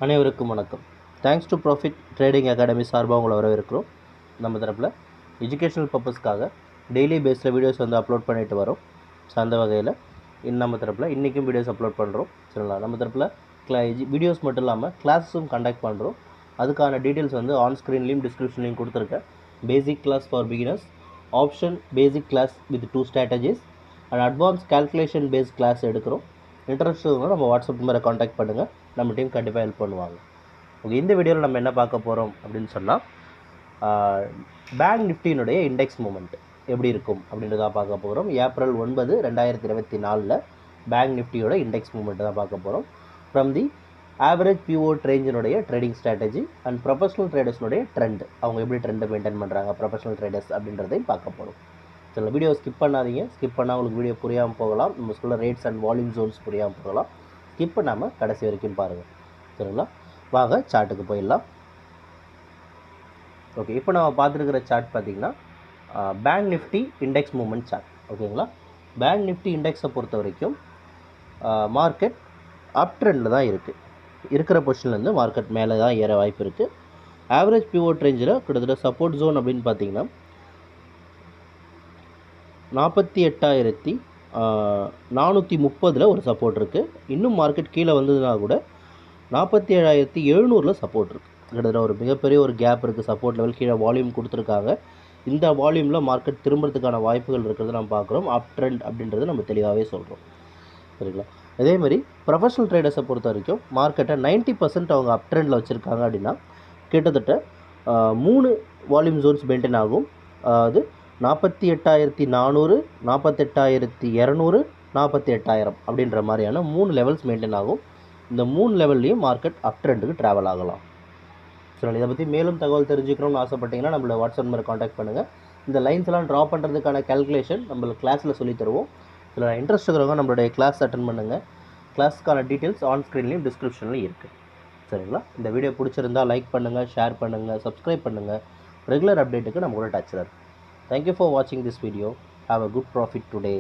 அனைவருக்கும் வணக்கம். Thanks to profit trading academy சார்பாக உங்களை வரவேற்கிறோம். நம்ம தரப்பில் எஜுகேஷனல் பர்பஸ்க்காக டெய்லி பேஸில் வீடியோஸ் வந்து அப்லோட் பண்ணிட்டு வரோம். ஸோ அந்த வகையில் நம்ம தரப்பில் இன்றைக்கும் வீடியோஸ் அப்லோட் பண்ணுறோம். சரிங்களா? நம்ம தரப்பில் வீடியோஸ் மட்டும் இல்லாமல் கிளாஸஸும் கண்டக்ட் பண்ணுறோம். அதுக்கான டீட்டெயில்ஸ் வந்து ஆன் ஸ்க்ரீன்லேயும் டிஸ்கிரிப்ஷன்லேயும் கொடுத்துருக்கேன். Basic class for beginners, option basic class with 2 strategies and advance calculation based class எடுக்கிறோம். இன்ட்ரெஸ்ட் இருந்தால் நம்ம வாட்ஸ்அப் நம்பரை காண்டாக்ட் பண்ணுங்கள். நம்ம டீம் கண்டிப்பாக ஹெல்ப் பண்ணுவாங்க. ஓகே, இந்த வீடியோவில் நம்ம என்ன பார்க்க போகிறோம் அப்படின்னு சொன்னால், பேங்க் நிஃப்டியினுடைய இண்டெக்ஸ் மூமெண்ட் எப்படி இருக்கும் அப்படின்றத பார்க்க போகிறோம். ஏப்ரல் 9, 2024 பேங்க் நிஃப்டியோட இண்டெக்ஸ் மூமெண்ட் தான் பார்க்க போகிறோம். ஃப்ரம் தி ஆவரேஜ் பிஓட் ரேஞ்சினுடைய ட்ரேடிங் ஸ்ட்ராட்டஜி அண்ட் ப்ரொஃபஷனல் ட்ரேடர்ஸ்னுடைய ட்ரெண்ட், அவங்க எப்படி ட்ரெண்டை மெயின்டைன் பண்ணுறாங்க ப்ரொஃபஷனல் ட்ரேடர்ஸ் அப்படின்றதையும் பார்க்க போகிறோம். சில வீடியோ ஸ்கிப் பண்ணாதீங்க. ஸ்கிப் பண்ணால் உங்களுக்கு வீடியோ புரியாமல் போகலாம். நம்ம சொல்ல ரேட்ஸ் அண்ட் வால்யூம் ஜோன்ஸ் புரியாமல் போகலாம். ஸ்கிப் பண்ணாமல் கடைசி வரைக்கும் பாருங்கள். சரிங்களா? வாங்க சார்ட்டுக்கு போயிடலாம். ஓகே, இப்போ நம்ம பார்த்துருக்கிற சார்ட் பார்த்திங்கன்னா bank Nifty index movement chart. ஓகேங்களா? பேங்க் நிஃப்டி இண்டெக்ஸை பொறுத்த வரைக்கும் மார்க்கெட் அப் ட்ரெண்டில் தான் இருக்குது. இருக்கிற பொசிஷன்லேருந்து மார்க்கெட் மேலே தான் ஏற வாய்ப்பு இருக்குது. ஆவரேஜ் பிவோட் ரேஞ்சில் கிட்டத்தட்ட சப்போர்ட் ஜோன் அப்படின்னு பார்த்தீங்கன்னா 48,430 ஒரு சப்போர்ட் இருக்குது. இன்னும் மார்க்கெட் கீழே வந்ததுனா கூட 47,700 சப்போர்ட் இருக்குது. கிட்டத்தட்ட ஒரு மிகப்பெரிய ஒரு கேப் இருக்குது. சப்போர்ட் லெவல் கீழே வால்யூம் கொடுத்துருக்காங்க. இந்த வால்யூமில் மார்க்கெட் திரும்புறதுக்கான வாய்ப்புகள் இருக்கிறது நம்ம பார்க்குறோம். அப் ட்ரெண்ட் அப்படின்றது நம்ம தெளிவாகவே சொல்கிறோம். சரிங்களா? அதேமாதிரி ப்ரொஃபஷனல் ட்ரேடர்ஸை பொறுத்த வரைக்கும் மார்க்கெட்டை 90% அவங்க அப் ட்ரெண்டில் வச்சுருக்காங்க. அப்படின்னா கிட்டத்தட்ட 3 வால்யூம் ஜோன்ஸ் மெயின்டைன் ஆகும். அது 48,400, 48,200, 48,000 அப்படின்ற மாதிரியான 3 லெவல்ஸ் மெயின்டைன் ஆகும். இந்த 3 லெவல்லையும் மார்க்கெட் அப் ட்ரெண்டுக்கு ட்ராவல் ஆகலாம். சரி, இதை பற்றி மேலும் தகவல் தெரிஞ்சுக்கணும்னு ஆசைப்பட்டீங்கன்னா நம்மளோட வாட்ஸ்அப் நம்பரை காண்டாக்ட் பண்ணுங்கள். இந்த லைன்ஸ் எல்லாம் ட்ரா பண்ணுறதுக்கான கேல்குலேஷன் நம்மளுக்கு கிளாஸில் சொல்லி தருவோம். இதில் இன்ட்ரெஸ்ட் இருக்கிறவங்க நம்மளுடைய கிளாஸ் அட்டன் பண்ணுங்கள். கிளாஸ்க்கான டீட்டெயில்ஸ் ஆன் ஸ்க்ரீன்லேயும் டிஸ்கிரிப்ஷன்லையும் இருக்குது. சரிங்களா? இந்த வீடியோ பிடிச்சிருந்தால் லைக் பண்ணுங்கள், ஷேர் பண்ணுங்கள், சப்ஸ்கிரைப் பண்ணுங்கள். ரெகுலர் அப்டேட்டுக்கு நம்ம கூட டச்சில் இருக்கும். Thank you for watching this video. Have a good profit today.